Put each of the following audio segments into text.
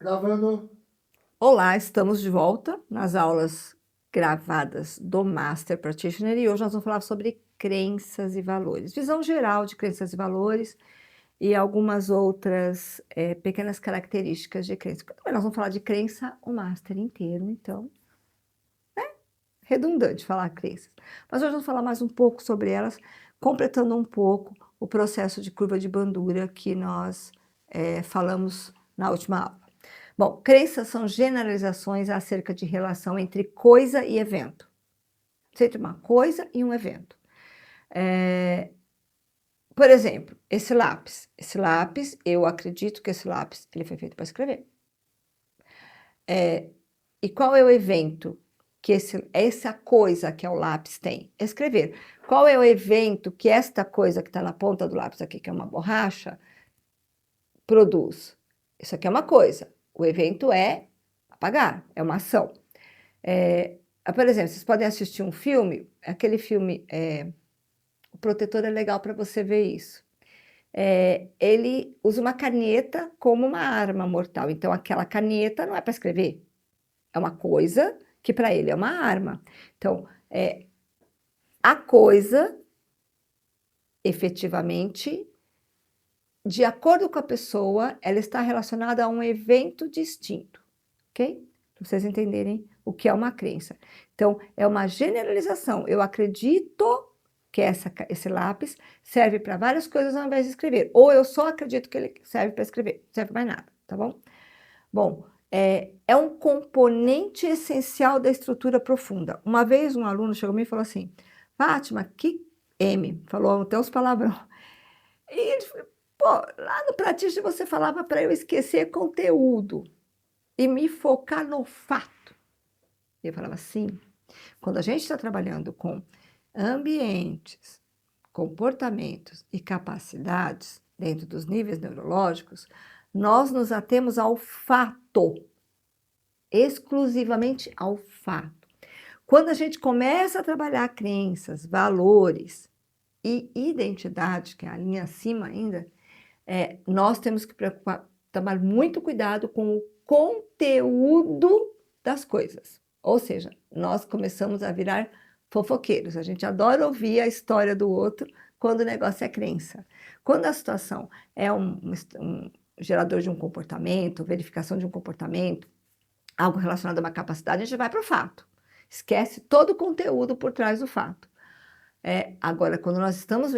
Gravando. Olá, estamos de volta nas aulas gravadas do Master Practitioner e hoje nós vamos falar sobre crenças e valores, visão geral de crenças e valores e algumas outras pequenas características de crença. Também nós vamos falar de crença o Master inteiro, então, redundante falar crenças. Mas hoje vamos falar mais um pouco sobre elas, completando um pouco o processo de curva de Bandura que nós falamos na última aula. Bom, crenças são generalizações acerca de relação entre coisa e evento. Entre uma coisa e um evento. Por exemplo, esse lápis. Esse lápis, eu acredito que esse lápis ele foi feito para escrever. E qual é o evento que essa coisa que é o lápis tem? Escrever. Qual é o evento que esta coisa que está na ponta do lápis aqui, que é uma borracha, produz? Isso aqui é uma coisa. O evento é apagar, é uma ação. Por exemplo, vocês podem assistir um filme, aquele filme, O Protetor é legal para você ver isso. Ele usa uma caneta como uma arma mortal. Então, aquela caneta não é para escrever, é uma coisa que para ele é uma arma. Então, a coisa, efetivamente, de acordo com a pessoa, ela está relacionada a um evento distinto, ok? Para vocês entenderem o que é uma crença. Então, é uma generalização. Eu acredito que esse lápis serve para várias coisas ao invés de escrever. Ou eu só acredito que ele serve para escrever, não serve para mais nada, tá bom? Bom, é um componente essencial da estrutura profunda. Uma vez um aluno chegou a mim e falou assim, Fátima, que M, falou até os palavrões. E ele falou, pô, lá no Pratiste você falava para eu esquecer conteúdo e me focar no fato. E eu falava assim, quando a gente está trabalhando com ambientes, comportamentos e capacidades dentro dos níveis neurológicos, nós nos atemos ao fato, exclusivamente ao fato. Quando a gente começa a trabalhar crenças, valores e identidade, que é a linha acima ainda, nós temos que tomar muito cuidado com o conteúdo das coisas. Ou seja, nós começamos a virar fofoqueiros. A gente adora ouvir a história do outro quando o negócio é crença. Quando a situação é um gerador de um comportamento, verificação de um comportamento, algo relacionado a uma capacidade, a gente vai para o fato. Esquece todo o conteúdo por trás do fato. Agora, quando nós estamos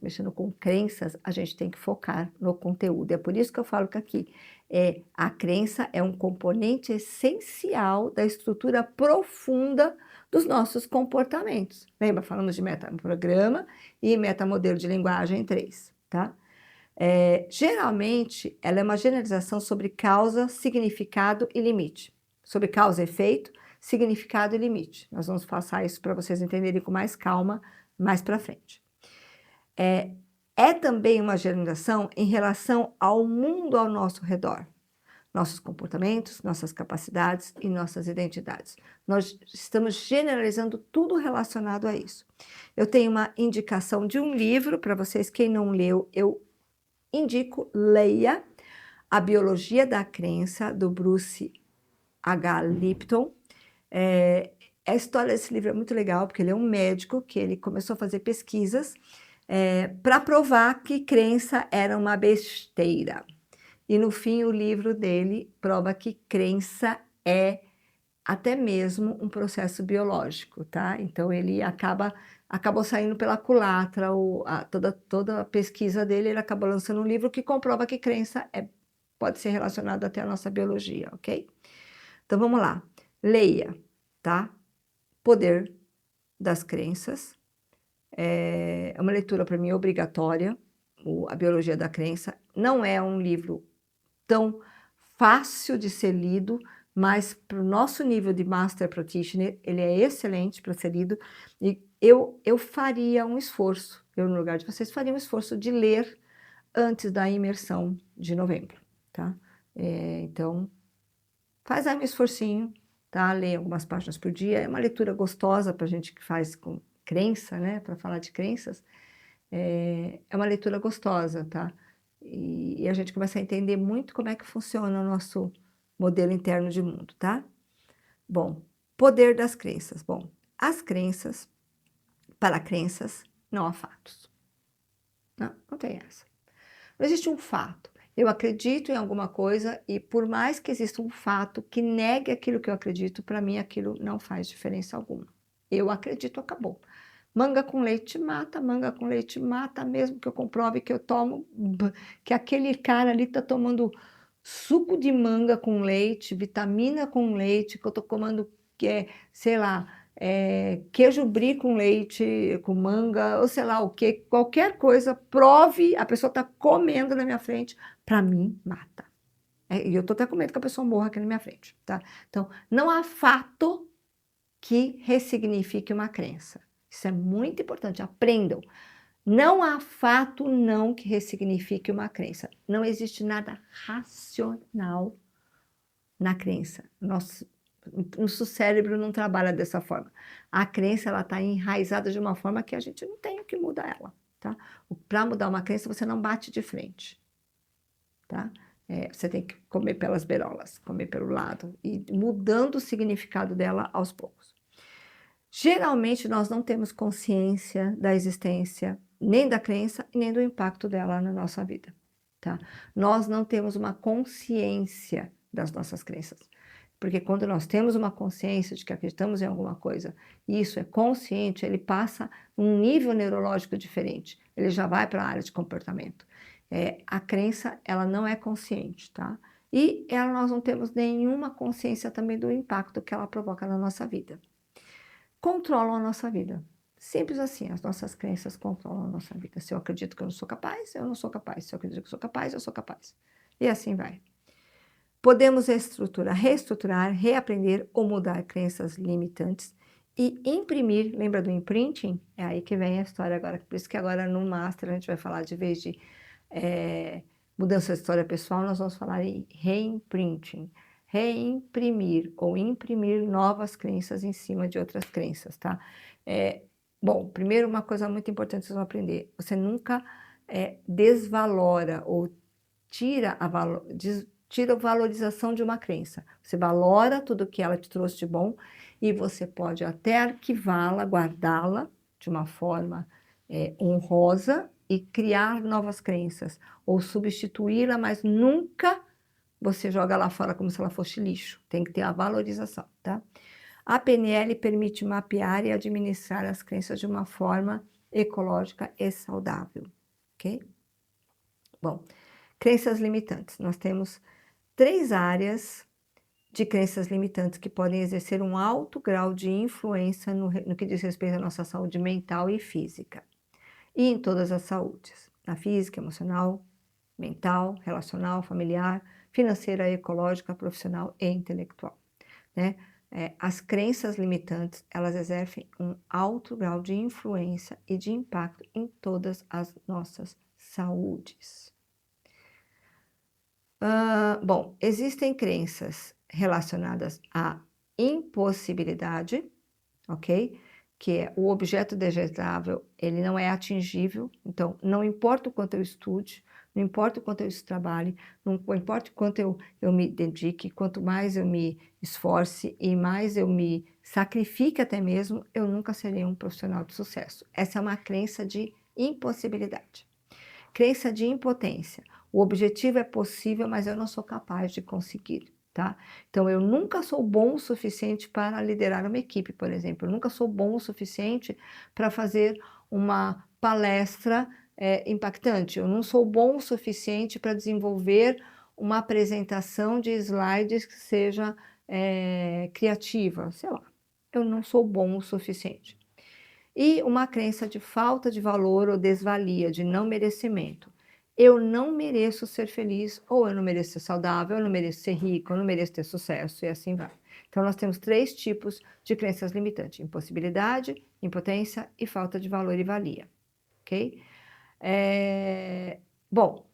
mexendo com crenças, a gente tem que focar no conteúdo. É por isso que eu falo que aqui a crença é um componente essencial da estrutura profunda dos nossos comportamentos. Lembra? Falamos de metaprograma e metamodelo de linguagem 3, tá? Geralmente, ela é uma generalização sobre causa, significado e limite. Sobre causa e efeito, significado e limite. Nós vamos passar isso para vocês entenderem com mais calma mais para frente. É também uma generalização em relação ao mundo ao nosso redor. Nossos comportamentos, nossas capacidades e nossas identidades. Nós estamos generalizando tudo relacionado a isso. Eu tenho uma indicação de um livro para vocês, quem não leu, eu indico, leia A Biologia da Crença, do Bruce H. Lipton. A história desse livro é muito legal, porque ele é um médico que ele começou a fazer pesquisas para provar que crença era uma besteira. E, no fim, o livro dele prova que crença é até mesmo um processo biológico, tá? Então, ele acabou saindo pela culatra, toda a pesquisa dele, ele acabou lançando um livro que comprova que crença pode ser relacionada até à nossa biologia, ok? Então, vamos lá. Leia, tá? Poder das Crenças. É uma leitura, para mim, obrigatória. A Biologia da Crença. Não é um livro tão fácil de ser lido, mas para o nosso nível de Master Practitioner, ele é excelente para ser lido. E eu faria um esforço, eu no lugar de vocês, faria um esforço de ler antes da imersão de novembro, tá? Então, faz aí um esforcinho, tá? Leia algumas páginas por dia. É uma leitura gostosa para a gente que faz com crença, né? Para falar de crenças. É uma leitura gostosa, tá? E a gente começa a entender muito como é que funciona modelo interno de mundo, tá? Bom, poder das crenças. Bom, as crenças, para crenças, não há fatos. Não tem essa. Não existe um fato. Eu acredito em alguma coisa e por mais que exista um fato que negue aquilo que eu acredito, para mim aquilo não faz diferença alguma. Eu acredito, acabou. Manga com leite mata, manga com leite mata, mesmo que eu comprove que eu tomo, que aquele cara ali está tomando suco de manga com leite, vitamina com leite, que eu estou comendo, sei lá, queijo brie com leite, com manga, ou sei lá o que, qualquer coisa, prove, a pessoa está comendo na minha frente, para mim, mata. E eu estou até com medo que a pessoa morra aqui na minha frente, tá? Então, não há fato que ressignifique uma crença. Isso é muito importante, aprendam. Não há fato não que ressignifique uma crença. Não existe nada racional na crença. Nosso cérebro não trabalha dessa forma. A crença ela está enraizada de uma forma que a gente não tem o que mudar ela. Tá? Para mudar uma crença, você não bate de frente. Tá? Você tem que comer pelas beirolas, comer pelo lado, e mudando o significado dela aos poucos. Geralmente, nós não temos consciência da existência nem da crença e nem do impacto dela na nossa vida. Tá? Nós não temos uma consciência das nossas crenças. Porque quando nós temos uma consciência de que acreditamos em alguma coisa, e isso é consciente, ele passa um nível neurológico diferente. Ele já vai para a área de comportamento. A crença, ela não é consciente, tá? E nós não temos nenhuma consciência também do impacto que ela provoca na nossa vida. Controlam a nossa vida. Simples assim, as nossas crenças controlam a nossa vida. Se eu acredito que eu não sou capaz, eu não sou capaz. Se eu acredito que eu sou capaz, eu sou capaz. E assim vai. Podemos reestruturar, reaprender ou mudar crenças limitantes e imprimir, lembra do imprinting? É aí que vem a história agora, por isso que agora no Master a gente vai falar, de vez de mudança de história pessoal, nós vamos falar em reimprinting, reimprimir ou imprimir novas crenças em cima de outras crenças, tá? Bom, primeiro uma coisa muito importante que vocês vão aprender, você nunca desvalora ou tira a valorização de uma crença. Você valora tudo que ela te trouxe de bom e você pode até arquivá-la, guardá-la de uma forma honrosa e criar novas crenças ou substituí-la, mas nunca você joga lá fora como se ela fosse lixo. Tem que ter a valorização, tá? A PNL permite mapear e administrar as crenças de uma forma ecológica e saudável, ok? Bom, crenças limitantes. Nós temos 3 áreas de crenças limitantes que podem exercer um alto grau de influência no que diz respeito à nossa saúde mental e física. E em todas as saúdes, na física, emocional, mental, relacional, familiar, financeira, ecológica, profissional e intelectual. Né? As crenças limitantes, elas exercem um alto grau de influência e de impacto em todas as nossas saúdes. Bom, existem crenças relacionadas à impossibilidade, ok? Que é o objeto desejável, ele não é atingível, então não importa o quanto eu estude, não importa o quanto eu trabalhe, não importa o quanto eu me dedique, quanto mais eu me esforce e mais eu me sacrifique até mesmo, eu nunca serei um profissional de sucesso. Essa é uma crença de impossibilidade. Crença de impotência. O objetivo é possível, mas eu não sou capaz de conseguir, tá? Então, eu nunca sou bom o suficiente para liderar uma equipe, por exemplo. Eu nunca sou bom o suficiente para fazer uma palestra impactante. Eu não sou bom o suficiente para desenvolver uma apresentação de slides que seja criativa. Sei lá, eu não sou bom o suficiente. E uma crença de falta de valor ou desvalia, de não merecimento. Eu não mereço ser feliz, ou eu não mereço ser saudável, eu não mereço ser rico, eu não mereço ter sucesso, e assim vai. Então, nós temos 3 tipos de crenças limitantes: impossibilidade, impotência e falta de valor e valia. Ok? Bom,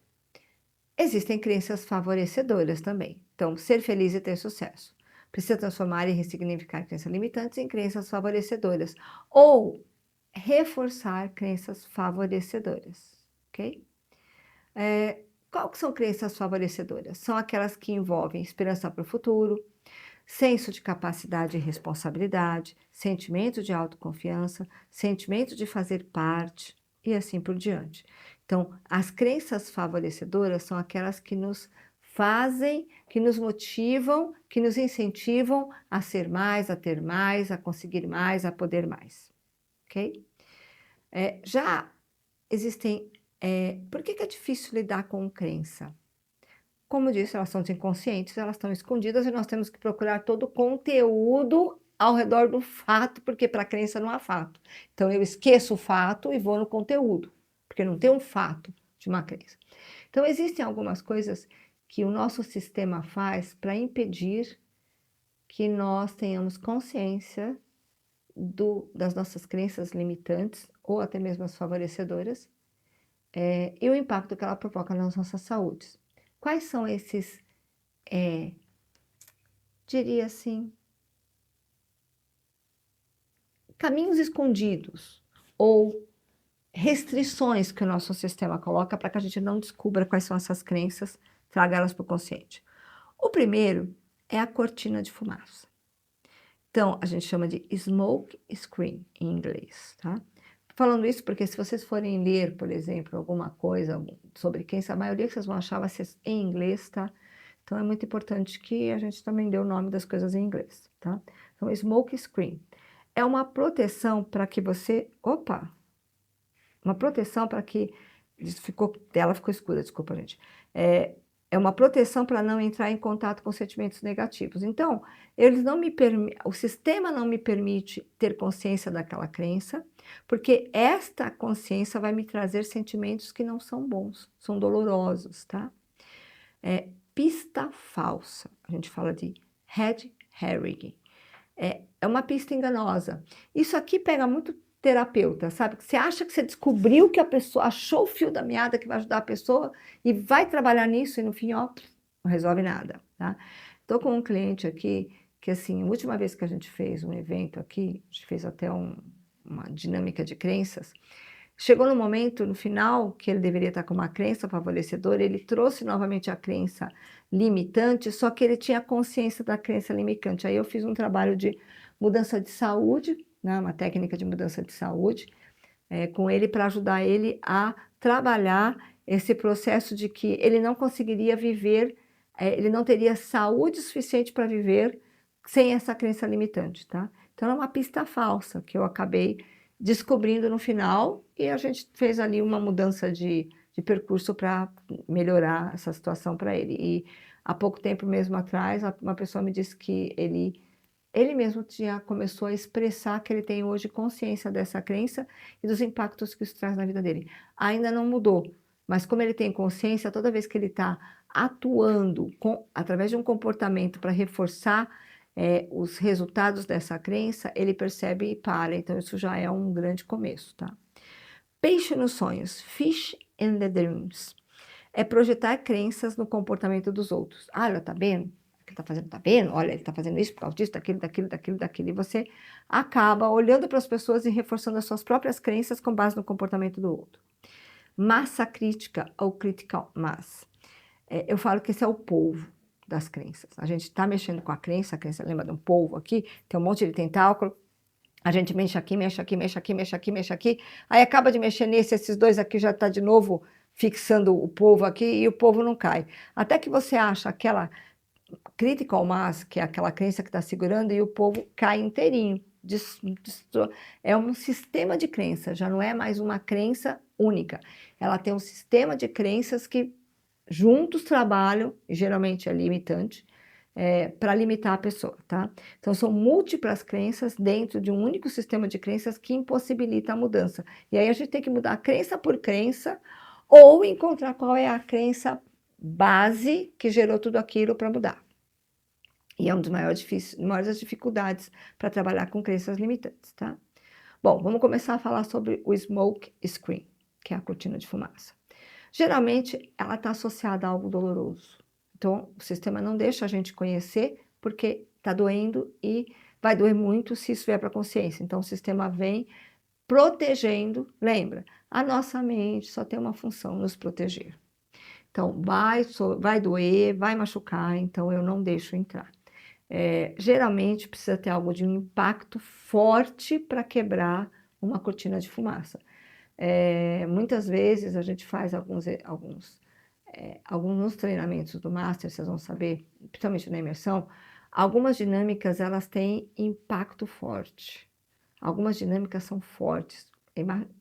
existem crenças favorecedoras também. Então, ser feliz e ter sucesso. Precisa transformar e ressignificar crenças limitantes em crenças favorecedoras. Ou reforçar crenças favorecedoras, ok? Qual que são crenças favorecedoras? São aquelas que envolvem esperança para o futuro, senso de capacidade e responsabilidade, sentimento de autoconfiança, sentimento de fazer parte e assim por diante. Então, as crenças favorecedoras são aquelas que nos fazem, que nos motivam, que nos incentivam a ser mais, a ter mais, a conseguir mais, a poder mais. Ok? Já existem. Por que é difícil lidar com crença? Como eu disse, elas são inconscientes, elas estão escondidas e nós temos que procurar todo o conteúdo ao redor do fato, porque para a crença não há fato. Então eu esqueço o fato e vou no conteúdo, porque não tem um fato de uma crença. Então existem algumas coisas que o nosso sistema faz para impedir que nós tenhamos consciência das nossas crenças limitantes ou até mesmo as favorecedoras, e o impacto que ela provoca nas nossas saúdes. Quais são esses, diria assim, caminhos escondidos ou restrições que o nosso sistema coloca para que a gente não descubra quais são essas crenças, traga elas para o consciente? O primeiro é a cortina de fumaça. Então, a gente chama de smoke screen em inglês, tá? Falando isso porque se vocês forem ler, por exemplo, alguma coisa sobre crença, a maioria que vocês vão achar vai ser em inglês, tá? Então, é muito importante que a gente também dê o nome das coisas em inglês, tá? Então, smoke screen é uma proteção para que você... Opa! Uma proteção para que... Ela ficou escura, desculpa, gente. É uma proteção para não entrar em contato com sentimentos negativos. Então, o sistema não me permite ter consciência daquela crença, porque esta consciência vai me trazer sentimentos que não são bons, são dolorosos, tá? Pista falsa. A gente fala de red herring. É uma pista enganosa. Isso aqui pega muito terapeuta, sabe? Você acha que você descobriu que a pessoa achou o fio da meada que vai ajudar a pessoa e vai trabalhar nisso e no fim, ó, não resolve nada, tá? Estou com um cliente aqui que, assim, a última vez que a gente fez um evento aqui, a gente fez até uma dinâmica de crenças, chegou no momento, no final, que ele deveria estar com uma crença favorecedora, ele trouxe novamente a crença limitante, só que ele tinha consciência da crença limitante. Aí eu fiz um trabalho de mudança de saúde, né, uma técnica de mudança de saúde, com ele para ajudar ele a trabalhar esse processo de que ele não conseguiria viver, ele não teria saúde suficiente para viver sem essa crença limitante, tá? Então é uma pista falsa que eu acabei descobrindo no final e a gente fez ali uma mudança de percurso para melhorar essa situação para ele. E há pouco tempo mesmo atrás, uma pessoa me disse que ele mesmo começou a expressar que ele tem hoje consciência dessa crença e dos impactos que isso traz na vida dele. Ainda não mudou, mas como ele tem consciência, toda vez que ele está atuando através de um comportamento para reforçar os resultados dessa crença, ele percebe e para. Então, isso já é um grande começo, tá? Peixe nos sonhos, fish in the dreams. É projetar crenças no comportamento dos outros. Ah, ela tá vendo? O que ele tá fazendo? Tá vendo? Olha, ele tá fazendo isso por causa disso, daquilo. E você acaba olhando para as pessoas e reforçando as suas próprias crenças com base no comportamento do outro. Massa crítica ou critical mass. Eu falo que esse é o polvo das crenças. A gente está mexendo com a crença lembra de um polvo aqui? Tem um monte de tentáculo. A gente mexe aqui, mexe aqui, mexe aqui, mexe aqui, mexe aqui. Aí acaba de mexer esses dois aqui já está de novo fixando o polvo aqui e o polvo não cai. Até que você acha aquela critical mass, que é aquela crença que está segurando, e o polvo cai inteirinho. É um sistema de crença, já não é mais uma crença única. Ela tem um sistema de crenças que juntos trabalham, e geralmente é limitante, para limitar a pessoa, tá? Então, são múltiplas crenças dentro de um único sistema de crenças que impossibilita a mudança. E aí a gente tem que mudar crença por crença ou encontrar qual é a crença base que gerou tudo aquilo para mudar. E é uma das maiores dificuldades para trabalhar com crenças limitantes, tá? Bom, vamos começar a falar sobre o smoke screen, que é a cortina de fumaça. Geralmente, ela está associada a algo doloroso. Então, o sistema não deixa a gente conhecer porque está doendo e vai doer muito se isso vier para a consciência. Então, o sistema vem protegendo. Lembra, a nossa mente só tem uma função, nos proteger. Então, vai doer, vai machucar, então eu não deixo entrar. Geralmente precisa ter algo de um impacto forte para quebrar uma cortina de fumaça. Muitas vezes a gente faz alguns treinamentos do Master, vocês vão saber, principalmente na imersão, algumas dinâmicas elas têm impacto forte. Algumas dinâmicas são fortes.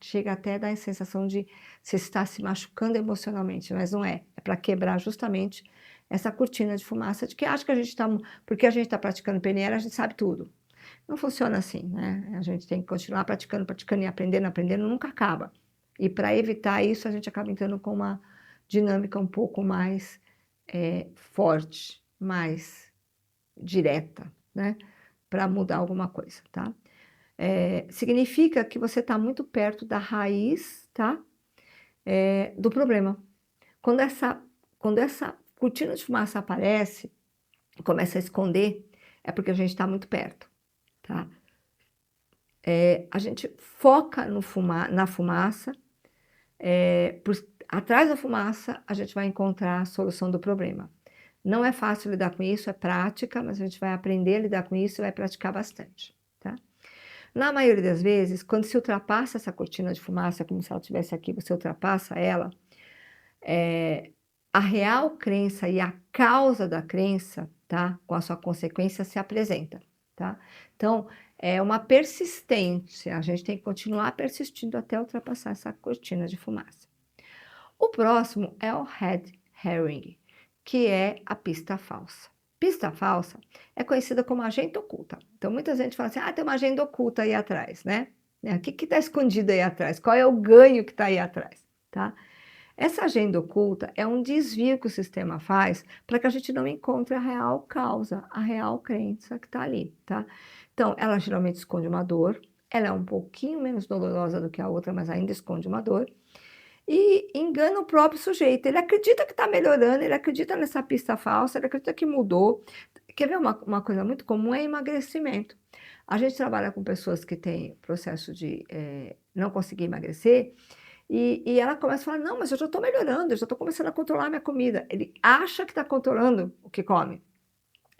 Chega até a dar a sensação de você estar se machucando emocionalmente, mas não é. É para quebrar justamente essa cortina de fumaça de que acha que a gente está, porque a gente está praticando PNL, a gente sabe tudo. Não funciona assim, né? A gente tem que continuar praticando, praticando e aprendendo, aprendendo, nunca acaba. E para evitar isso, a gente acaba entrando com uma dinâmica um pouco mais forte, mais direta, né? Para mudar alguma coisa, tá? Significa que você está muito perto da raiz, tá? Do problema. Quando essa cortina de fumaça aparece, começa a esconder, é porque a gente está muito perto, tá? A gente foca na fumaça, atrás da fumaça a gente vai encontrar a solução do problema. Não é fácil lidar com isso, é prática, mas a gente vai aprender a lidar com isso e vai praticar bastante, tá? Na maioria das vezes, quando se ultrapassa essa cortina de fumaça, como se ela estivesse aqui, você ultrapassa ela, a real crença e a causa da crença, tá? Com a sua consequência se apresenta, tá? Então, é uma persistência, a gente tem que continuar persistindo até ultrapassar essa cortina de fumaça. O próximo é o red herring, que é a pista falsa. Pista falsa é conhecida como agenda oculta. Então, muita gente fala assim, tem uma agenda oculta aí atrás, né? O que está escondido aí atrás? Qual é o ganho que está aí atrás, tá? Essa agenda oculta é um desvio que o sistema faz para que a gente não encontre a real causa, a real crença que está ali, tá? Então, ela geralmente esconde uma dor, ela é um pouquinho menos dolorosa do que a outra, mas ainda esconde uma dor, e engana o próprio sujeito. Ele acredita que está melhorando, ele acredita nessa pista falsa, ele acredita que mudou. Quer ver uma coisa muito comum? É emagrecimento. A gente trabalha com pessoas que têm processo de não conseguir emagrecer, e ela começa a falar, não, mas eu já estou melhorando, eu já estou começando a controlar a minha comida. Ele acha que está controlando o que come,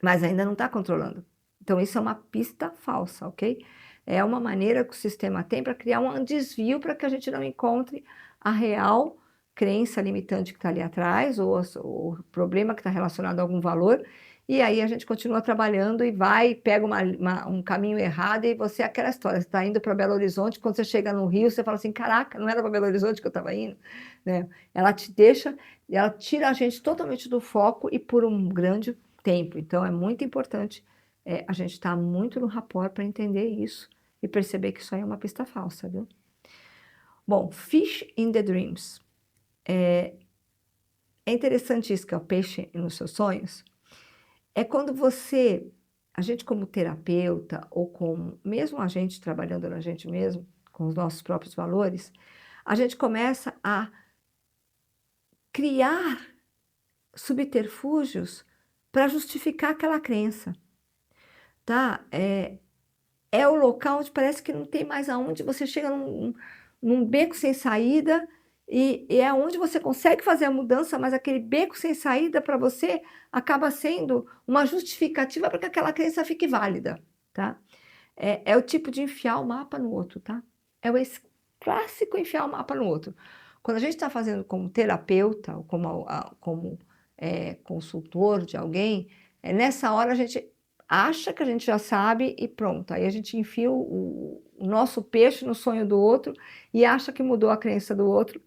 mas ainda não está controlando. Então, isso é uma pista falsa, ok? É uma maneira que o sistema tem para criar um desvio para que a gente não encontre a real crença limitante que está ali atrás, ou o problema que está relacionado a algum valor, e aí a gente continua trabalhando e vai, pega um caminho errado, e você é aquela história, você está indo para Belo Horizonte, quando você chega no Rio, você fala assim, caraca, não era para Belo Horizonte que eu estava indo, né? Ela tira a gente totalmente do foco e por um grande tempo. Então, é muito importante a gente estar muito no rapport para entender isso e perceber que isso aí é uma pista falsa, viu? Bom, Fish in the Dreams. É interessante isso que é o peixe nos seus sonhos. É quando a gente como terapeuta ou como mesmo a gente trabalhando na gente mesmo, com os nossos próprios valores, a gente começa a criar subterfúgios para justificar aquela crença, tá? É o local onde parece que não tem mais aonde, você chega num beco sem saída e é onde você consegue fazer a mudança, mas aquele beco sem saída para você acaba sendo uma justificativa para que aquela crença fique válida, tá? É o tipo de enfiar o mapa no outro, tá? Esse clássico enfiar o mapa no outro. Quando a gente está fazendo como terapeuta ou como consultor de alguém, nessa hora a gente acha que a gente já sabe e pronto. Aí a gente enfia o nosso peixe no sonho do outro e acha que mudou a crença do outro,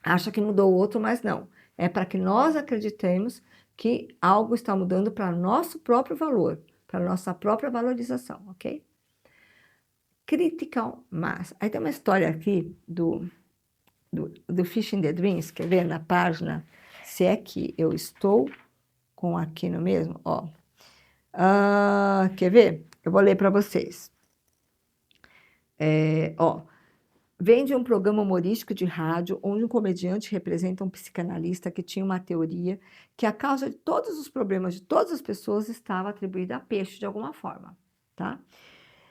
acha que mudou o outro, mas não. É para que nós acreditemos que algo está mudando para nosso próprio valor, para nossa própria valorização, ok? Critical Mass. Aí tem uma história aqui do Fish in the Dreams, quer ver na página, se é que eu estou com aqui no mesmo, ó. Quer ver? Eu vou ler para vocês. Vem de um programa humorístico de rádio onde um comediante representa um psicanalista que tinha uma teoria que a causa de todos os problemas de todas as pessoas estava atribuída a peixe de alguma forma, tá?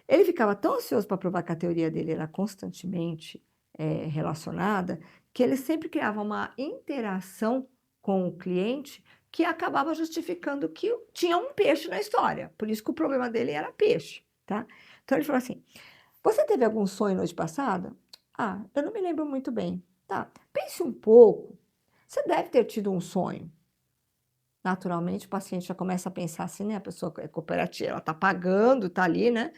Ele ficava tão ansioso para provar que a teoria dele era constantemente relacionada que ele sempre criava uma interação com o cliente que acabava justificando que tinha um peixe na história. Por isso que o problema dele era peixe, tá? Então ele falou assim: você teve algum sonho noite passada? Ah, eu não me lembro muito bem. Tá, pense um pouco. Você deve ter tido um sonho. Naturalmente, o paciente já começa a pensar assim, né? A pessoa é cooperativa, ela está pagando, está ali, né?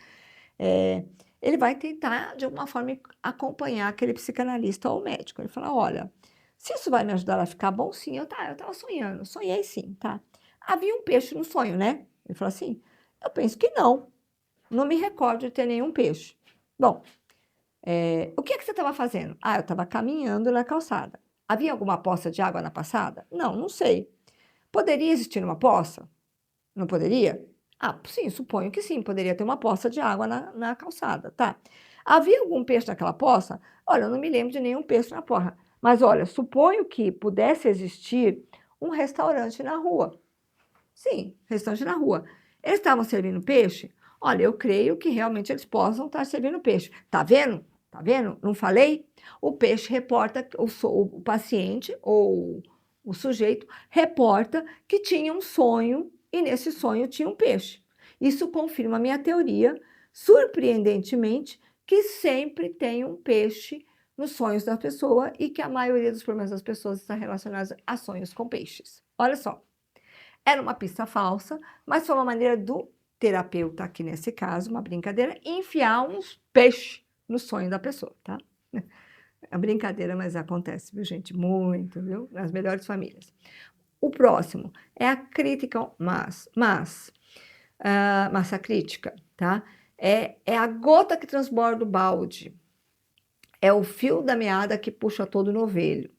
É, ele vai tentar, de alguma forma, acompanhar aquele psicanalista ou médico. Ele fala: olha, se isso vai me ajudar a ficar bom, sim, eu estava sonhando, sonhei sim, tá? Havia um peixe no sonho, né? Ele falou assim: eu penso que não, não me recordo de ter nenhum peixe. Bom, o que você estava fazendo? Ah, eu estava caminhando na calçada. Havia alguma poça de água na passada? Não, não sei. Poderia existir uma poça? Não poderia? Ah, sim, suponho que sim, poderia ter uma poça de água na calçada, tá? Havia algum peixe naquela poça? Olha, eu não me lembro de nenhum peixe na porra. Mas olha, suponho que pudesse existir um restaurante na rua. Sim, restaurante na rua. Eles estavam servindo peixe? Olha, eu creio que realmente eles possam estar servindo peixe. Tá vendo? Tá vendo? Não falei? O peixe reporta, o paciente ou o sujeito reporta que tinha um sonho e nesse sonho tinha um peixe. Isso confirma a minha teoria, surpreendentemente, que sempre tem um peixe nos sonhos da pessoa e que a maioria dos problemas das pessoas está relacionada a sonhos com peixes. Olha só. Era uma pista falsa, mas foi uma maneira do terapeuta, aqui nesse caso, uma brincadeira, enfiar uns peixes no sonho da pessoa, tá? É brincadeira, mas acontece, viu, gente? Muito, viu? Nas melhores famílias. O próximo é a crítica, massa crítica, tá? É a gota que transborda o balde. É o fio da meada que puxa todo o novelho.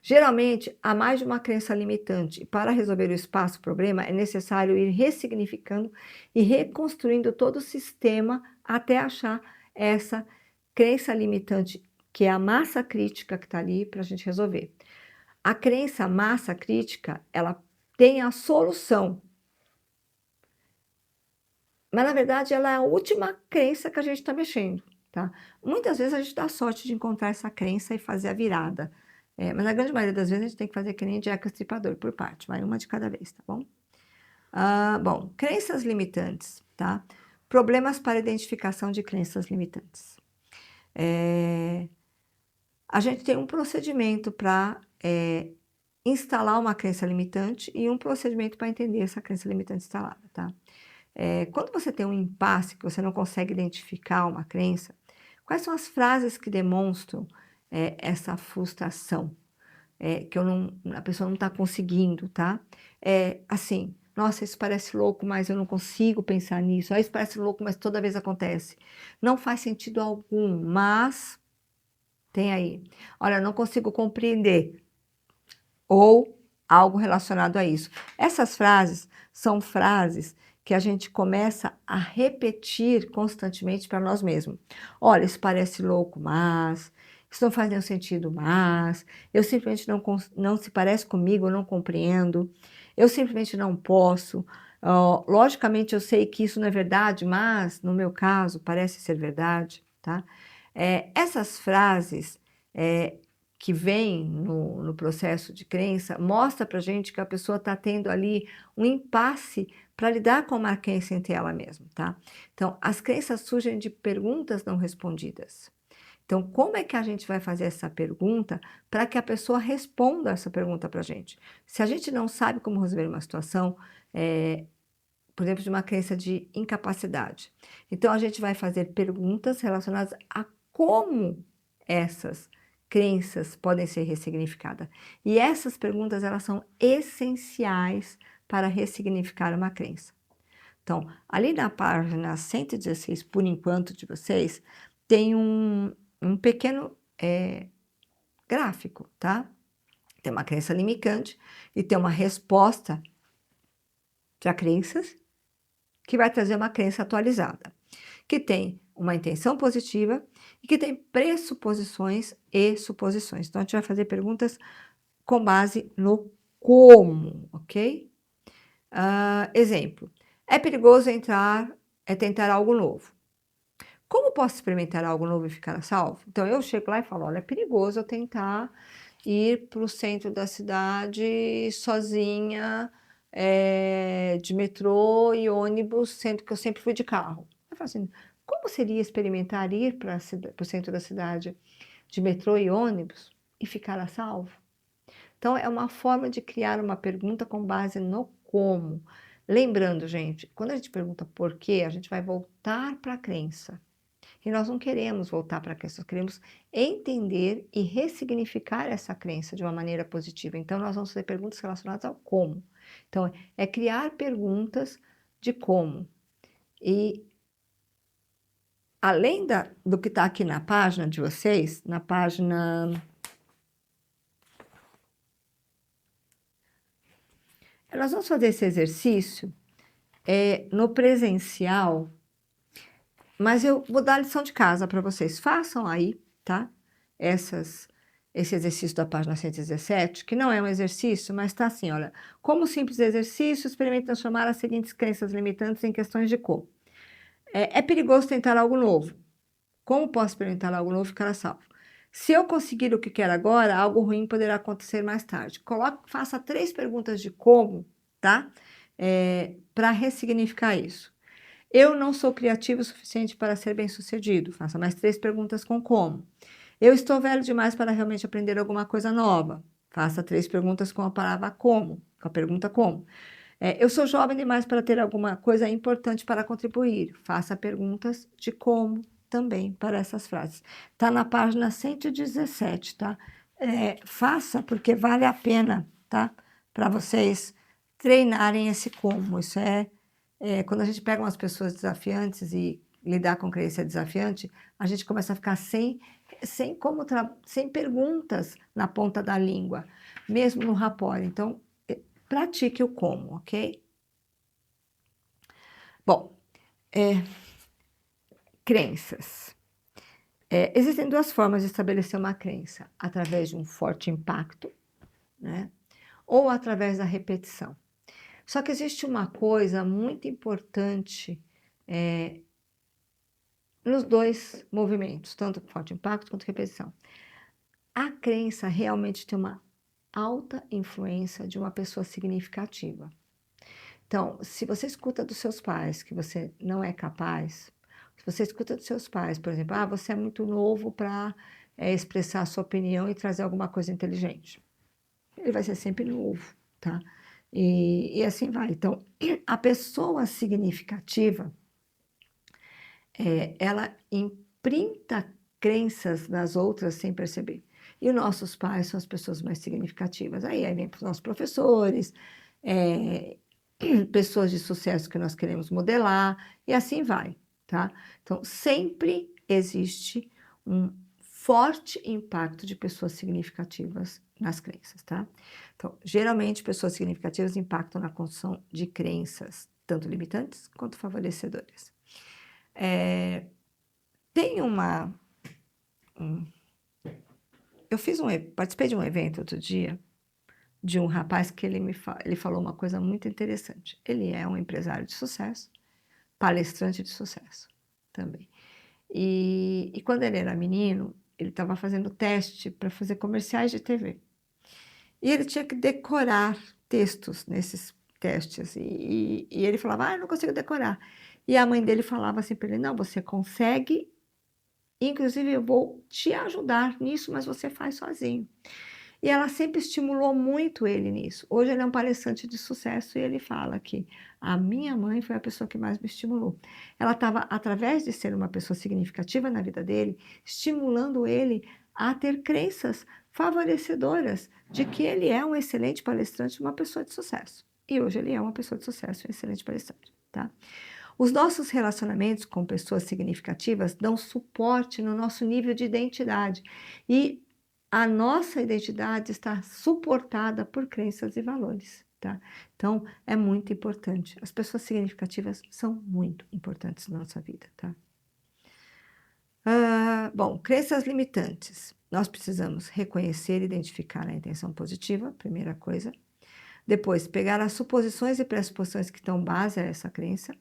Geralmente, há mais de uma crença limitante. Para resolver o espaço-problema, é necessário ir ressignificando e reconstruindo todo o sistema até achar essa crença limitante, que é a massa crítica que está ali para a gente resolver. A crença massa crítica, ela tem a solução, mas na verdade ela é a última crença que a gente está mexendo, tá? Muitas vezes a gente dá sorte de encontrar essa crença e fazer a virada. Mas na grande maioria das vezes a gente tem que fazer que nem Jack o Estripador, por parte, vai uma de cada vez, tá bom? Bom, crenças limitantes, tá? Problemas para identificação de crenças limitantes. A gente tem um procedimento para instalar uma crença limitante e um procedimento para entender essa crença limitante instalada, tá? Quando você tem um impasse que você não consegue identificar uma crença, quais são as frases que demonstram essa frustração? Que a pessoa não está conseguindo, tá? Assim, nossa, isso parece louco, mas eu não consigo pensar nisso. Isso parece louco, mas toda vez acontece. Não faz sentido algum, mas tem aí. Olha, não consigo compreender. Ou algo relacionado a isso. Essas frases são frases que a gente começa a repetir constantemente para nós mesmos. Olha, isso parece louco, mas isso não faz nenhum sentido, mas eu simplesmente não se parece comigo, eu não compreendo, eu simplesmente não posso. Logicamente, eu sei que isso não é verdade, mas no meu caso parece ser verdade, tá? Essas frases que vêm no processo de crença mostra para a gente que a pessoa está tendo ali um impasse para lidar com uma crença entre ela mesma, tá? Então, as crenças surgem de perguntas não respondidas. Então, como é que a gente vai fazer essa pergunta para que a pessoa responda essa pergunta para a gente? Se a gente não sabe como resolver uma situação, por exemplo, de uma crença de incapacidade, então a gente vai fazer perguntas relacionadas a como essas crenças podem ser ressignificadas. E essas perguntas, elas são essenciais para ressignificar uma crença. Então, ali na página 116, por enquanto, de vocês, tem um pequeno gráfico, tá? Tem uma crença limitante e tem uma resposta para crenças que vai trazer uma crença atualizada, que tem uma intenção positiva e que tem pressuposições e suposições. Então, a gente vai fazer perguntas com base no como, ok? Exemplo, é perigoso tentar algo novo. Como posso experimentar algo novo e ficar a salvo? Então, eu chego lá e falo, olha, é perigoso eu tentar ir para o centro da cidade sozinha, de metrô e ônibus, sendo que eu sempre fui de carro. Eu falo assim, como seria experimentar ir para o centro da cidade de metrô e ônibus e ficar a salvo? Então, é uma forma de criar uma pergunta com base no como. Lembrando, gente, quando a gente pergunta por quê, a gente vai voltar para a crença. E nós não queremos voltar para a crença, nós queremos entender e ressignificar essa crença de uma maneira positiva. Então, nós vamos fazer perguntas relacionadas ao como. Então, é criar perguntas de como. E além do que está aqui na página de vocês, na página. Nós vamos fazer esse exercício no presencial, mas eu vou dar a lição de casa para vocês. Façam aí, tá? Esse exercício da página 117, que não é um exercício, mas está assim, olha. Como simples exercício, experimente transformar as seguintes crenças limitantes em questões de como. É perigoso tentar algo novo. Como posso experimentar algo novo e ficar a salvo? Se eu conseguir o que quero agora, algo ruim poderá acontecer mais tarde. Faça 3 perguntas de como, tá? Para ressignificar isso. Eu não sou criativo o suficiente para ser bem-sucedido. Faça mais 3 perguntas com como. Eu estou velho demais para realmente aprender alguma coisa nova. Faça 3 perguntas com a palavra como, com a pergunta como. Eu sou jovem demais para ter alguma coisa importante para contribuir. Faça perguntas de como também para essas frases. Está na página 117, tá? Faça porque vale a pena, tá? Para vocês treinarem esse como. Isso quando a gente pega umas pessoas desafiantes e lidar com crença desafiante, a gente começa a ficar sem perguntas na ponta da língua, mesmo no rapport. Então, pratique o como, ok? Bom, crenças. Existem 2 formas de estabelecer uma crença: através de um forte impacto, né? Ou através da repetição. Só que existe uma coisa muito importante nos 2 movimentos, tanto forte impacto quanto repetição. A crença realmente tem uma alta influência de uma pessoa significativa. Então, se você escuta dos seus pais que você não é capaz, se você escuta dos seus pais, por exemplo, você é muito novo para expressar a sua opinião e trazer alguma coisa inteligente. Ele vai ser sempre novo, tá? E assim vai. Então, a pessoa significativa, ela imprinta crenças nas outras sem perceber. E os nossos pais são as pessoas mais significativas. Aí vem para os nossos professores, pessoas de sucesso que nós queremos modelar, e assim vai, tá? Então, sempre existe um forte impacto de pessoas significativas nas crenças, tá? Então, geralmente, pessoas significativas impactam na construção de crenças, tanto limitantes quanto favorecedoras. Tem uma... Eu participei de um evento outro dia, de um rapaz que ele falou uma coisa muito interessante. Ele é um empresário de sucesso, palestrante de sucesso também. E quando ele era menino, ele estava fazendo teste para fazer comerciais de TV. E ele tinha que decorar textos nesses testes. E ele falava, eu não consigo decorar. E a mãe dele falava assim para ele, não, você consegue, inclusive eu vou te ajudar nisso, mas você faz sozinho. E ela sempre estimulou muito ele nisso. Hoje ele é um palestrante de sucesso e ele fala que a minha mãe foi a pessoa que mais me estimulou. Ela estava, através de ser uma pessoa significativa na vida dele, estimulando ele a ter crenças favorecedoras de que ele é um excelente palestrante, uma pessoa de sucesso. E hoje ele é uma pessoa de sucesso, um excelente palestrante, tá? Os nossos relacionamentos com pessoas significativas dão suporte no nosso nível de identidade e a nossa identidade está suportada por crenças e valores, tá? Então, é muito importante. As pessoas significativas são muito importantes na nossa vida, tá? Bom, crenças limitantes. Nós precisamos reconhecer e identificar a intenção positiva, primeira coisa. Depois, pegar as suposições e pressuposições que dão base a essa crença,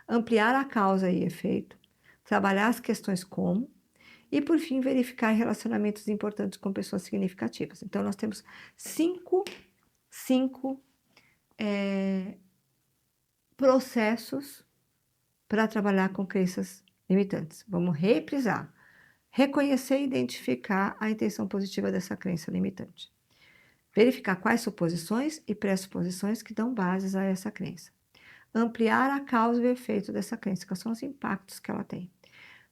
ampliar a causa e efeito, trabalhar as questões como E, por fim, verificar relacionamentos importantes com pessoas significativas. Então, nós temos cinco processos para trabalhar com crenças limitantes. Vamos reprisar. Reconhecer e identificar a intenção positiva dessa crença limitante. Verificar quais suposições e pressuposições que dão bases a essa crença. Ampliar a causa e o efeito dessa crença, quais são os impactos que ela tem.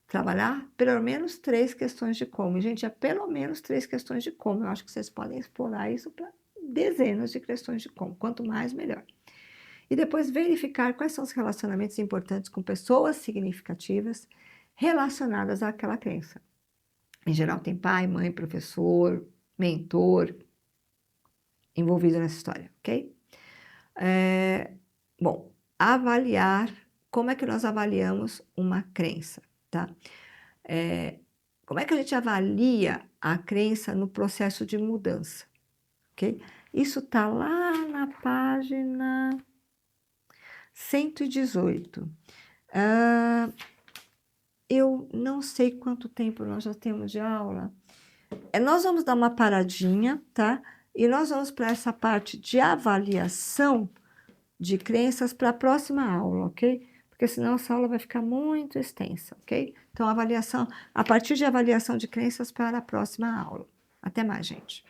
Trabalhar pelo menos 3 questões de como. E, gente, é pelo menos 3 questões de como. Eu acho que vocês podem explorar isso para dezenas de questões de como. Quanto mais, melhor. E depois verificar quais são os relacionamentos importantes com pessoas significativas relacionadas àquela crença. Em geral, tem pai, mãe, professor, mentor envolvido nessa história, ok? Bom, avaliar, como é que nós avaliamos uma crença, tá? Como é que a gente avalia a crença no processo de mudança, ok? Isso tá lá na página 118. Eu não sei quanto tempo nós já temos de aula. Nós vamos dar uma paradinha, tá? E nós vamos para essa parte de avaliação de crenças para a próxima aula, ok? Porque senão essa aula vai ficar muito extensa, ok? Então, a partir de avaliação de crenças para a próxima aula. Até mais, gente.